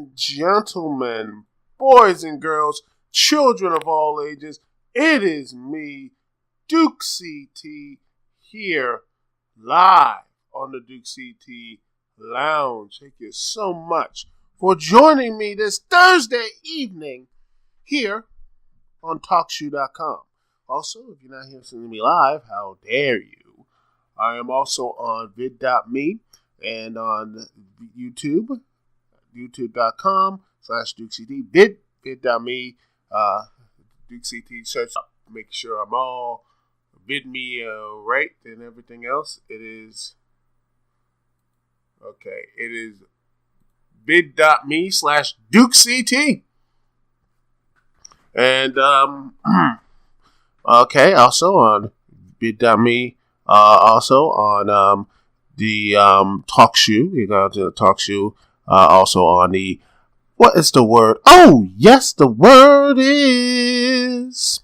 and gentlemen, boys and girls, children of all ages, it is me, Dukect, here live on the Dukect Lounge. Thank you so much for joining me this Thursday evening here on TalkShoe.com. Also, if you're not here seeing me live, how dare you? I am also on vid.me and on YouTube, youtube.com/Dukect, vid.me, Dukect, search up, make sure I'm all vid.me right and everything else. It is vid.me/Dukect. And, also on bit.me, also on the TalkShoe. You go to the TalkShoe. Also on the, what is the word? Oh, yes, the word is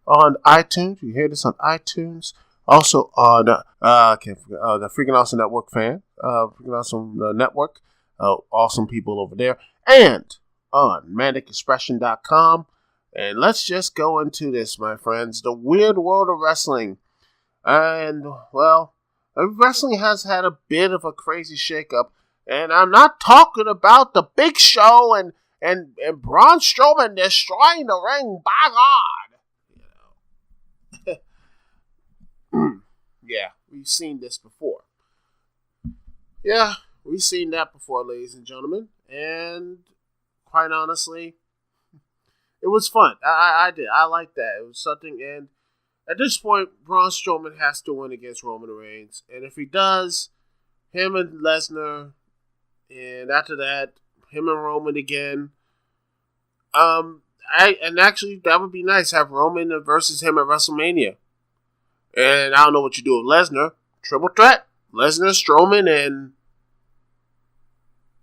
on iTunes. You hear this on iTunes. Also on, the Freaking Awesome Network fan. Freaking Awesome Network. Awesome people over there. And on ManicExpression.com. And let's just go into this, my friends. The weird world of wrestling. And, well, wrestling has had a bit of a crazy shakeup. And I'm not talking about the Big Show and Braun Strowman destroying the ring. By God. Yeah, we've seen this before. Yeah, we've seen that before, ladies and gentlemen. And, quite honestly, it was fun. I did. I liked that. It was something. And at this point, Braun Strowman has to win against Roman Reigns. And if he does, him and Lesnar. And after that, him and Roman again. Actually, that would be nice. Have Roman versus him at WrestleMania. And I don't know what you do with Lesnar. Triple threat. Lesnar, Strowman, and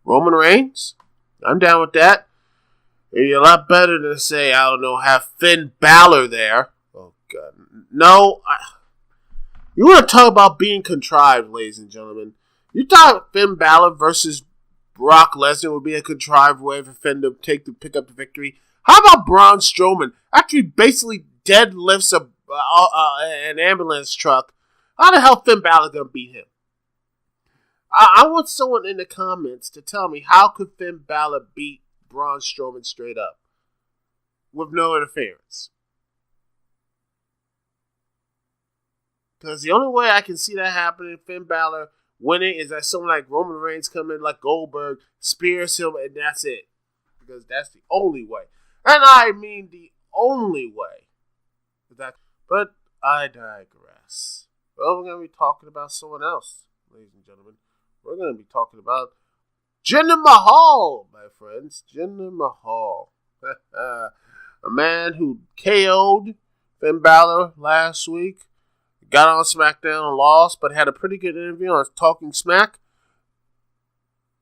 Roman Reigns. I'm down with that. It'd be a lot better than say, I don't know, have Finn Balor there. Oh, God. No. You want to talk about being contrived, ladies and gentlemen. You thought Finn Balor versus Brock Lesnar would be a contrived way for Finn to pick up the victory? How about Braun Strowman actually basically deadlifts an ambulance truck? How the hell Finn Balor going to beat him? I want someone in the comments to tell me, how could Finn Balor beat Braun Strowman straight up with no interference? Because the only way I can see that happening, Finn Balor winning, is that someone like Roman Reigns come in like Goldberg, spears him, and that's it. Because that's the only way. And I mean the only way. But I digress. Well, we're going to be talking about someone else, ladies and gentlemen. We're going to be talking about Jinder Mahal, my friends. Jinder Mahal. A man who KO'd Finn Balor last week. Got on SmackDown and lost, but had a pretty good interview on Talking Smack.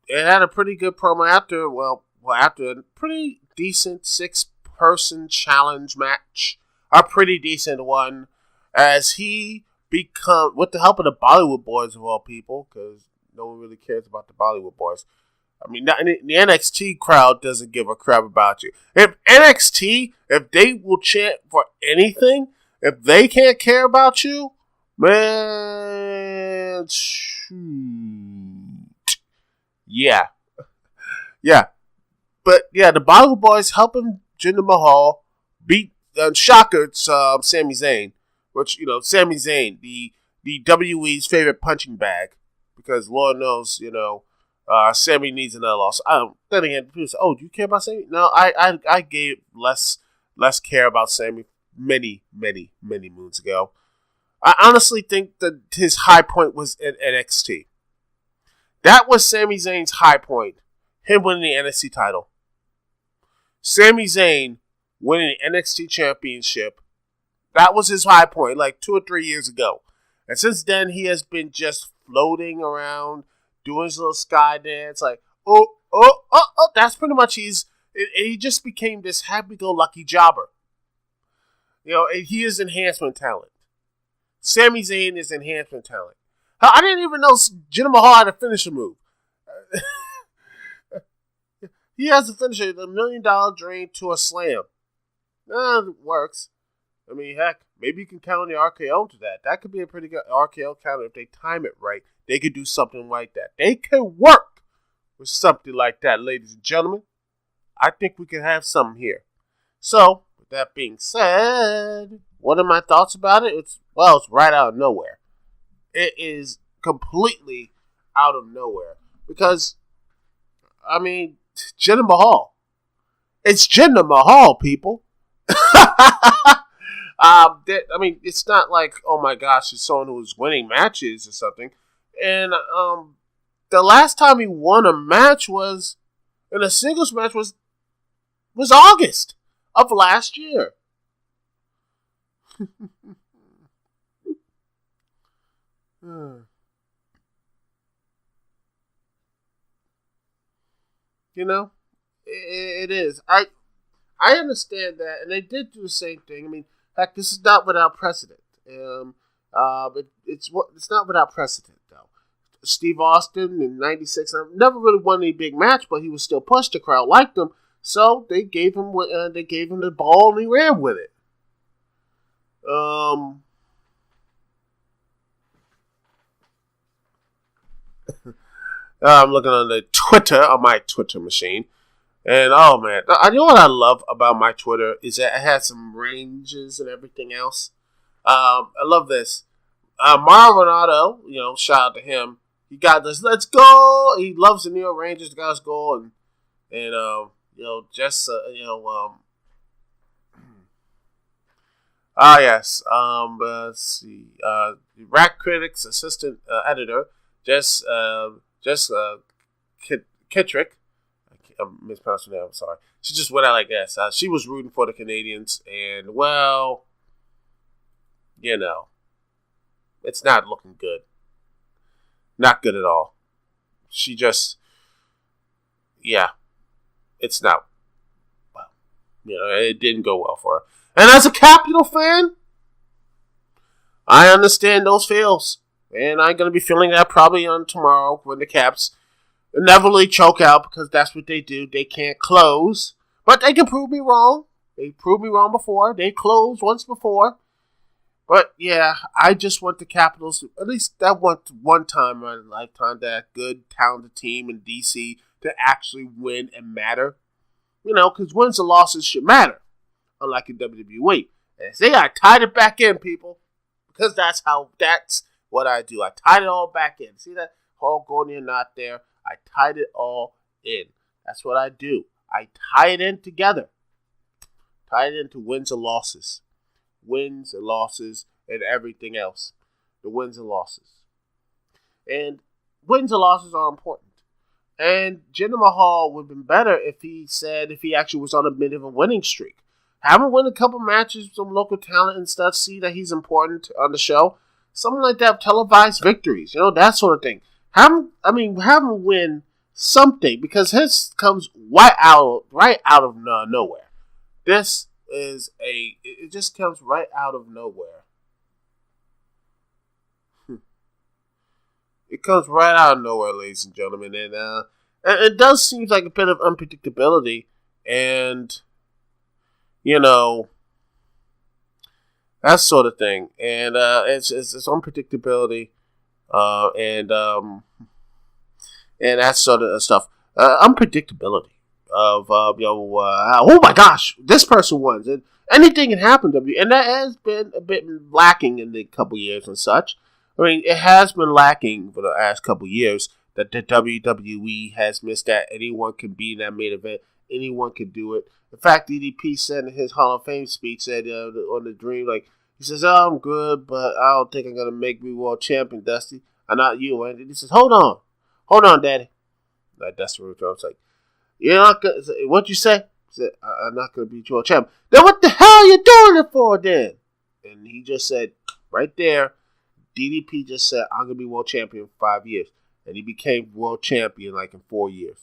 It had a pretty good promo after a pretty decent 6-person challenge match. A pretty decent one. As he with the help of the Bollywood Boys of all people, because no one really cares about the Bollywood Boys. I mean, the NXT crowd doesn't give a crap about you. If NXT, if they will chant for anything, if they can't care about you, man, shoot. Yeah. Yeah. But, yeah, the Bollywood Boys helping Jinder Mahal beat, shocker, it's Sami Zayn. Which, Sami Zayn, the WWE's favorite punching bag. Because Lord knows, Sami needs another loss. Then again, people say, "Oh, do you care about Sami?" No, I gave less care about Sami many moons ago. I honestly think that his high point was at NXT. That was Sami Zayn's high point. Him winning the NXT title. Sami Zayn winning the NXT Championship. That was his high point, like 2 or 3 years ago. And since then, he has been just floating around, doing his little sky dance, like, oh. That's pretty much he just became this happy-go-lucky jobber. He is enhancement talent. Sami Zayn is enhancement talent. I didn't even know Jinder Mahal had a finisher move. He has a finisher, the $1 million drain to a slam. It works. I mean, heck, maybe you can count the RKO to that. That could be a pretty good RKO counter if they time it right. They could do something like that. They can work with something like that, ladies and gentlemen. I think we can have something here. So, with that being said, what are my thoughts about it? It's right out of nowhere. It is completely out of nowhere. Because, I mean, Jinder Mahal. It's Jinder Mahal, people. I mean, it's not like, oh my gosh, it's someone who's winning matches or something. And the last time he won a match was in a singles match was August of last year. You know, it is. I understand that, and they did do the same thing. I mean, heck, this is not without precedent. It's not without precedent though. Steve Austin in '96 never really won any big match, but he was still pushed. The crowd liked him, so they gave him the ball and he ran with it. I'm looking on my Twitter machine. And, oh, man, you know what I love about my Twitter is that it has some ranges and everything else. I love this. Mauro Ranallo, shout out to him. He got this, let's go. He loves the New York Rangers, the guys go. Yes. Let's see. Rack Critics assistant editor, Jess Kittrick. I'm mispronouncing that. I'm sorry. She just went out like this. She was rooting for the Canadians, and it's not looking good. Not good at all. She just, it's not. It didn't go well for her. And as a Capital fan, I understand those feels, and I'm gonna be feeling that probably on tomorrow when the Caps inevitably choke out, because that's what they do. They can't close, but they can prove me wrong. They proved me wrong before. They closed once before. But yeah, I just want the Capitals, at least that one time in my lifetime, that good, talented team in DC to actually win and matter. Because wins and losses should matter, unlike in WWE. And see, I tied it back in, people, because that's what I do. I tied it all back in. See that Hulk Gordian not there? I tied it all in. That's what I do. I tie it in together. Tie it into wins and losses. Wins and losses and everything else. The wins and losses. And wins and losses are important. And Jinder Mahal would have been better if he actually was on a bit of a winning streak. Have him win a couple matches with some local talent and stuff. See that he's important on the show. Something like that. Televised victories. That sort of thing. Have him win something, because his comes right out of nowhere. This is it just comes right out of nowhere. It comes right out of nowhere, ladies and gentlemen, and it does seem like a bit of unpredictability, and that sort of thing, and it's unpredictability. And that sort of stuff. Unpredictability of oh my gosh, this person won. And anything can happen, and that has been a bit lacking in the couple years and such. I mean, it has been lacking for the last couple years that the WWE has missed that anyone can be in that main event. Anyone can do it. In fact, DDP said in his Hall of Fame speech, on the Dream, he says, "Oh, I'm good, but I don't think I'm going to make me world champion, Dusty. I'm not you." And he says, Hold on, Daddy." Like, Dusty Rhodes like, "You're not going to, what'd you say?" He said, "I'm not going to be world champion." "Then what the hell are you doing it for then?" And he just said, right there, DDP just said, "I'm going to be world champion for 5 years." And he became world champion in 4 years.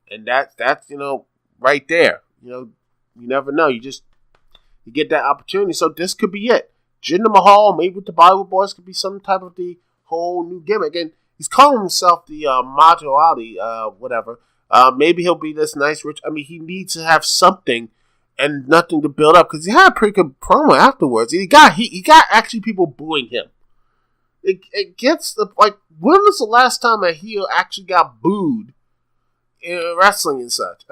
And that's right there. You never know. You get that opportunity. So this could be it. Jinder Mahal, maybe with the Bollywood Boys, could be some type of the whole new gimmick. And he's calling himself the Macho Ali, whatever. Maybe he'll be this nice rich. I mean, he needs to have something and nothing to build up, because he had a pretty good promo afterwards. He got actually people booing him. It gets like, when was the last time a heel actually got booed in wrestling and such?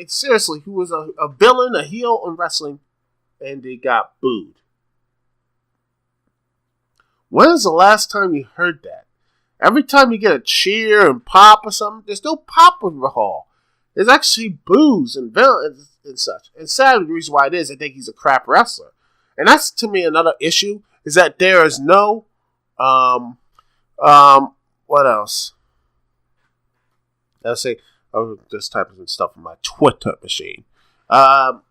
Seriously, who was a villain, a heel in wrestling, and they got booed? When is the last time you heard that? Every time you get a cheer and pop or something, there's no pop with Mahal. There's actually boos and villains and such. And sadly, the reason why it is, I think he's a crap wrestler. And that's, to me, another issue, is that there is no, what else? Let's see. I'm just typing some stuff on my Twitter machine. Back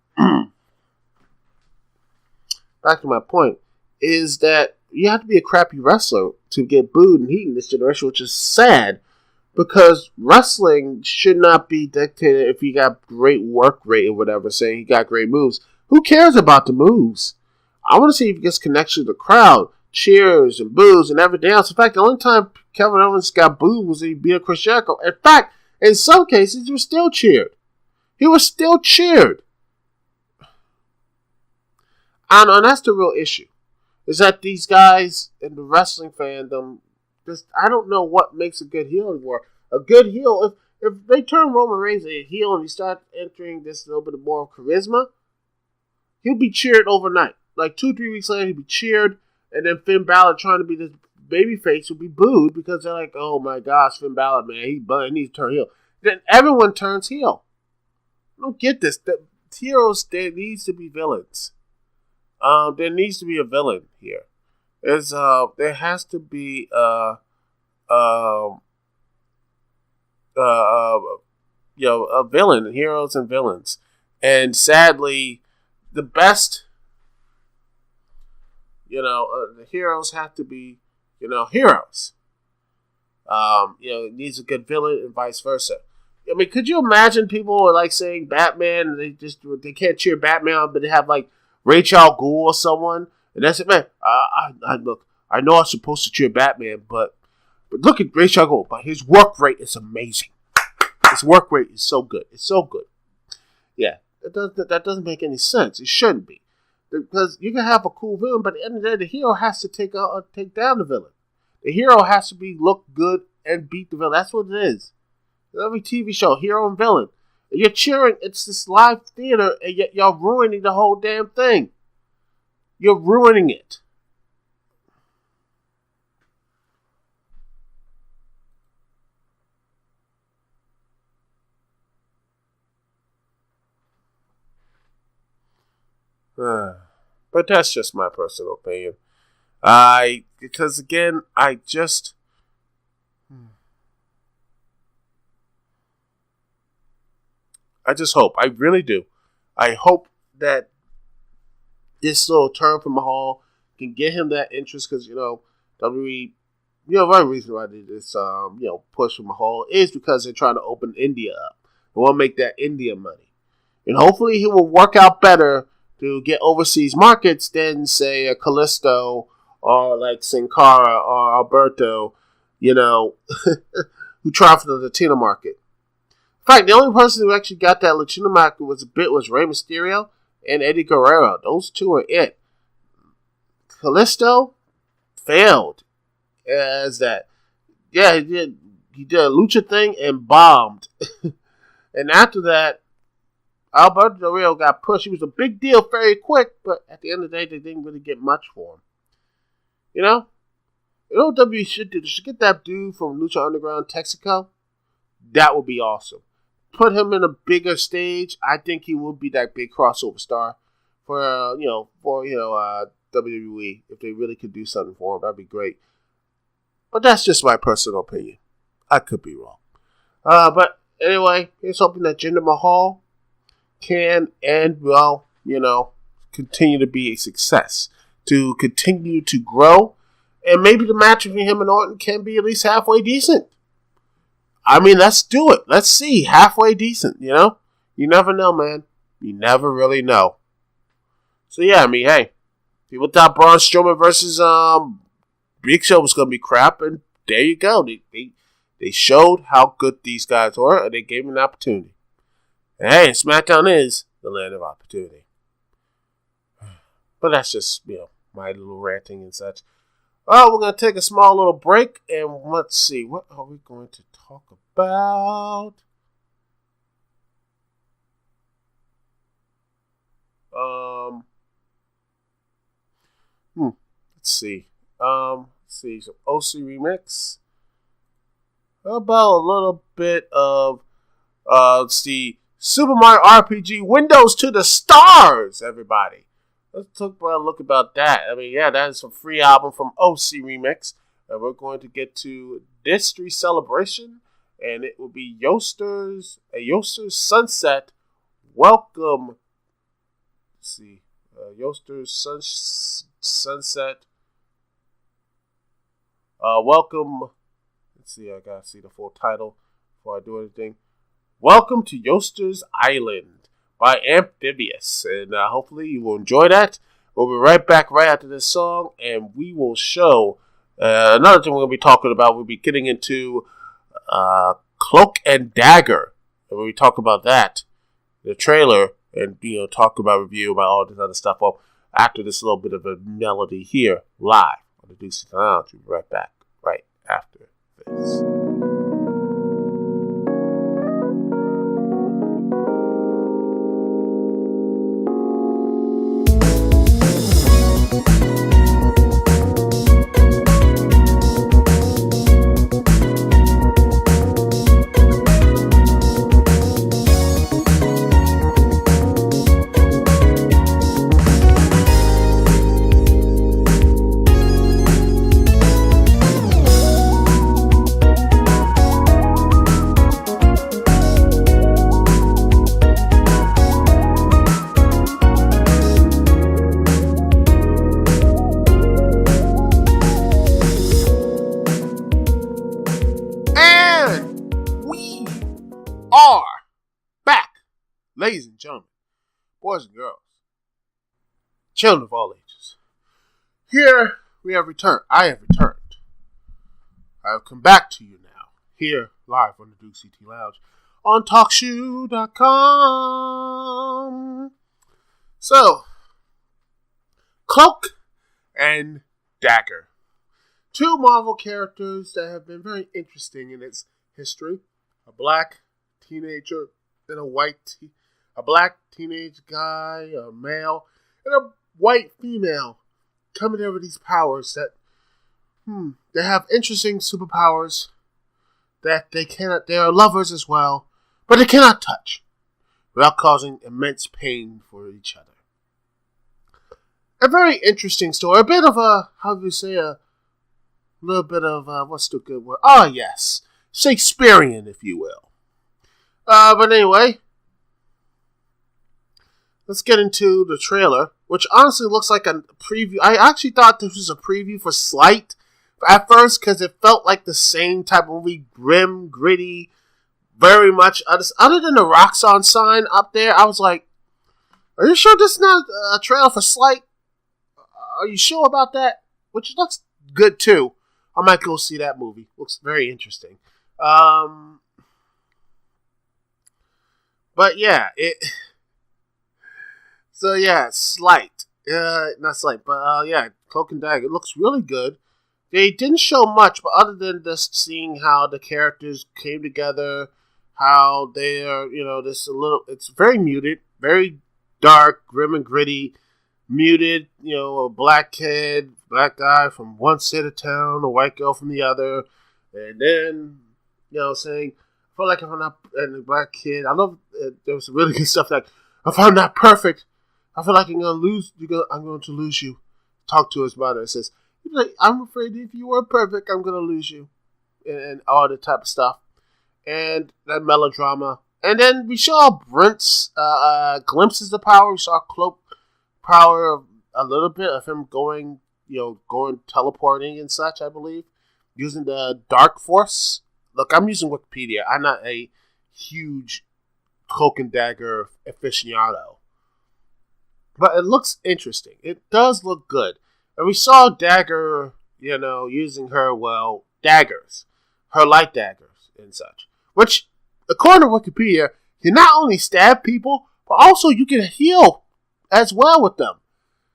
to my point, is that you have to be a crappy wrestler to get booed and heat in this generation, which is sad, because wrestling should not be dictated if you got great work rate or whatever, saying you got great moves. Who cares about the moves? I want to see if he gets connection to the crowd, cheers and boos and everything else. In fact, the only time Kevin Owens got booed was when he beat Chris Jericho. In fact, in some cases, he was still cheered. He was still cheered. And that's the real issue, is that these guys in the wrestling fandom, I don't know what makes a good heel anymore. A good heel, if they turn Roman Reigns a heel and he starts entering this little bit more charisma, he'll be cheered overnight. Like 2-3 weeks later, he'll be cheered, and then Finn Balor, trying to be this babyface, will be booed because they're like, "Oh my gosh, Finn Balor, man, he needs to turn heel." Then everyone turns heel. I don't get this. The heroes, there needs to be villains. There needs to be a villain here. There has to be a villain, heroes and villains. And sadly, the best, the heroes have to be, heroes. It needs a good villain and vice versa. I mean, could you imagine people are like saying Batman, and they can't cheer Batman, but they have like Ra's al Ghul or someone, and that's it, man. Look, I know I'm supposed to cheer Batman, but look at Ra's al Ghul. But his work rate is amazing. His work rate is so good. It's so good. Yeah, that doesn't make any sense. It shouldn't be, because you can have a cool villain, but at the end of the day, the hero has to take down the villain. The hero has to look good and beat the villain. That's what it is. Every TV show, hero and villain. You're cheering. It's this live theater, and yet you're ruining the whole damn thing. You're ruining it. But that's just my personal opinion. Because again, I just hope. I really do. I hope that this little turn from Mahal can get him that interest, because, WWE, one reason why they did this, push from Mahal is because they're trying to open India up. They want to make that India money. And hopefully he will work out better to get overseas markets than, say, a Kalisto or like Sin Cara or Alberto, who tried for the Latino market. In fact, the only person who actually got that Latino market was Rey Mysterio and Eddie Guerrero. Those two are it. Kalisto failed as that. Yeah, he did a lucha thing and bombed. And after that, Alberto Del Rio got pushed. He was a big deal very quick, but at the end of the day, they didn't really get much for him. You know what WWE should do? They should get that dude from Lucha Underground, Texaco. That would be awesome. Put him in a bigger stage. I think he would be that big crossover star for WWE. If they really could do something for him, that'd be great. But that's just my personal opinion. I could be wrong. But anyway, here's hoping that Jinder Mahal can and will, continue to be a success, to continue to grow, and maybe the match between him and Orton can be at least halfway decent. I mean, let's do it. Let's see. Halfway decent, You never know, man. You never really know. So, yeah, I mean, hey. People thought Braun Strowman versus Big Show was going to be crap, and there you go. They They showed how good these guys were, and they gave them an opportunity. And hey, SmackDown is the land of opportunity. But that's just, my little ranting and such. Well, we're going to take a small little break, and let's see. What are we going to talk about? Let's see. Some OC remix. How about a little bit of the Super Mario RPG Windows to the Stars, everybody. Let's talk about a look about that. I mean, yeah, that is a free album from OC Remix. And we're going to get to Distry Celebration. And it will be Yoster's Sunset. Welcome. Let's see. Yoster's Sunset. Welcome. Let's see. I got to see the full title before I do anything. Welcome to Yoster's Island by Amphibious. And hopefully you will enjoy that. We'll be right back right after this song. And we will show another thing we're going to be talking about. We'll be getting into Cloak and Dagger. And when we talk about that, the trailer, and talk about review about all this other stuff. Well, after this little bit of a melody here, live on the Dukect Lounge. We'll be right back right after this. Ladies and gentlemen, boys and girls, children of all ages, here we have returned. I have returned. I have come back to you now, here live on the Dukect Lounge on TalkShoe.com. So, Cloak and Dagger, two Marvel characters that have been very interesting in its history. A black teenager and a black teenage guy, a male, and a white female coming there with these powers that, they have interesting superpowers that they are lovers as well, but they cannot touch without causing immense pain for each other. A very interesting story, a bit of a little bit of, what's the good word? Ah, yes, Shakespearean, if you will. But anyway, let's get into the trailer, which honestly looks like a preview. I actually thought this was a preview for Slight at first because it felt like the same type of movie, grim, gritty, very much. Other than the Roxxon sign up there, I was like, are you sure this is not a trailer for Slight? Are you sure about that? Which looks good too. I might go see that movie. Looks very interesting. But yeah, Slight. Not Slight, but Cloak and Dagger. It looks really good. They didn't show much, but other than just seeing how the characters came together, how they are, it's very muted, very dark, grim and gritty, muted, a black kid, black guy from one side of town, a white girl from the other, and then, saying, I feel like if I'm not, and the black kid, I love, there was some really good stuff like, if I'm not perfect, I feel like I'm going to lose you. Talk to his mother. It says, I'm afraid if you were perfect, I'm going to lose you. And all the type of stuff. And that melodrama. And then we saw Brent's glimpses of power. We saw Cloak power a little bit of him going teleporting and such, I believe. Using the Dark Force. Look, I'm using Wikipedia. I'm not a huge Cloak and Dagger aficionado. But it looks interesting. It does look good. And we saw Dagger, using her, daggers. Her light daggers. and such. Which, according to Wikipedia, you not only stab people, but also you can heal as well with them.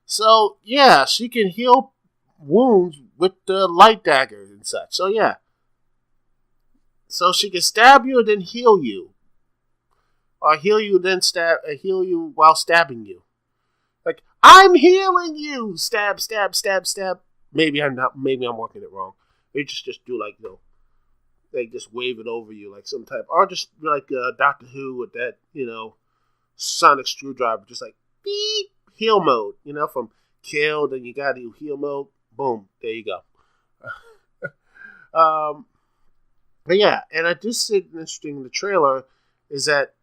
So, yeah, she can heal wounds with the light dagger and such. So, yeah. So she can stab you and then heal you. Or heal you then heal you while stabbing you. Like, I'm healing you! Stab, stab, stab, stab. Maybe I'm working it wrong. They just do like, they just wave it over you like some type, or just like Doctor Who with that, sonic screwdriver, just like beep, heal mode, from kill, then you gotta do heal mode, boom, there you go. But yeah, and I just said interesting in the trailer is that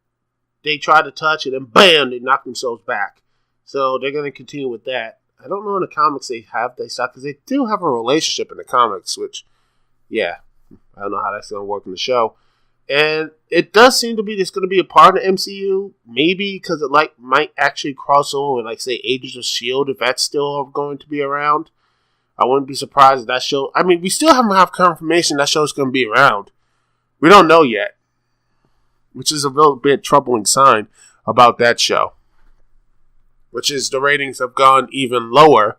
they try to touch it and bam, they knock themselves back. So they're gonna continue with that. I don't know in the comics they stop, because they do have a relationship in the comics, which, yeah, I don't know how that's gonna work in the show. And it does seem to be there's going to be a part of the MCU, maybe because it might actually cross over with, say, Agents of S.H.I.E.L.D., if that's still going to be around. I wouldn't be surprised if that show... I mean, we still haven't have confirmation that show's going to be around. We don't know yet, which is a little bit troubling sign about that show. Which is the ratings have gone even lower.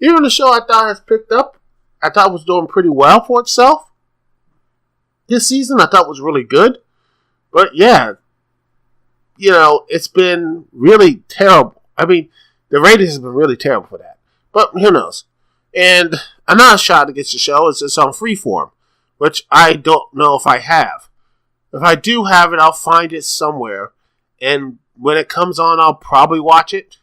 Even the show I thought has picked up, I thought was doing pretty well for itself. This season I thought was really good. But yeah, it's been really terrible. I mean, the ratings have been really terrible for that. But who knows? And another shot against the show is it's on Freeform, which I don't know if I have. If I do have it, I'll find it somewhere. And when it comes on, I'll probably watch it.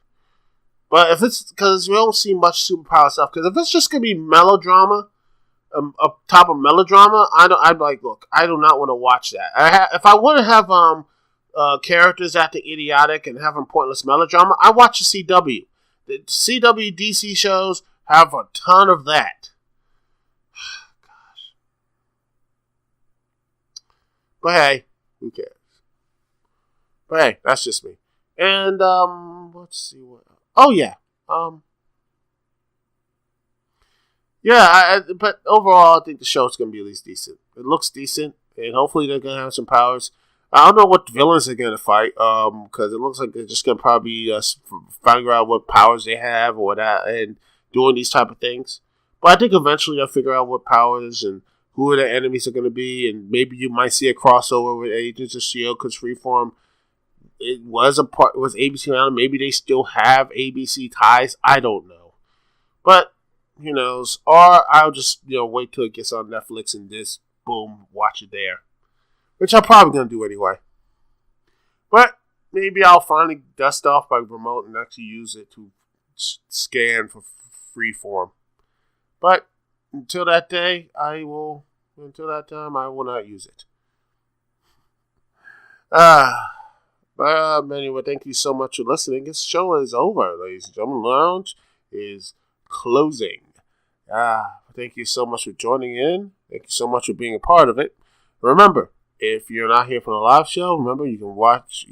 But if it's, because we don't see much superpower stuff, because if it's just going to be melodrama, up top of melodrama, I'd be like, look, I do not want to watch that. If I want to have characters acting idiotic and having pointless melodrama, I watch the CW. The CW DC shows have a ton of that. Gosh. But hey, who cares? But hey, that's just me. And let's see what. Oh yeah. Yeah, but overall, I think the show's going to be at least decent. It looks decent, and hopefully they're going to have some powers. I don't know what villains they're going to fight, because it looks like they're just going to probably figure out what powers they have or that, and doing these type of things. But I think eventually they'll figure out what powers and who the enemies are going to be, and maybe you might see a crossover with Agents of S.H.I.E.L.D. because Freeform, it was ABC around. Maybe they still have ABC ties. I don't know. But who knows? Or I'll just, wait till it gets on Netflix and just, boom, watch it there. Which I'm probably going to do anyway. But maybe I'll finally dust off my remote and actually use it to scan for Freeform. But until that time, I will not use it. But anyway, thank you so much for listening. This show is over, ladies and gentlemen. Lounge is closing. Thank you so much for joining in. Thank you so much for being a part of it. Remember, if you're not here for the live show, remember you can watch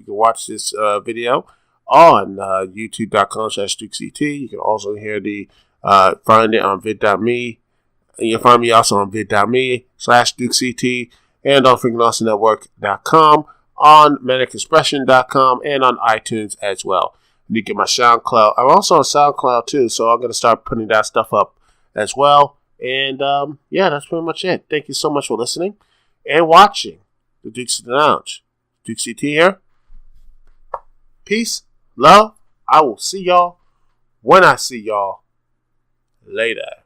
this video on youtube.com/DukecT. You can also hear find it on vid.me. You can find me also on vid.me/DukecT and on freakingawesomenetwork.com, on manicexpression.com, and on iTunes as well. You get my SoundCloud. I'm also on SoundCloud too, so I'm going to start putting that stuff up as well. And yeah, that's pretty much it. Thank you so much for listening and watching the Dukec't Lounge. Dukec't here. Peace, love. I will see y'all when I see y'all later.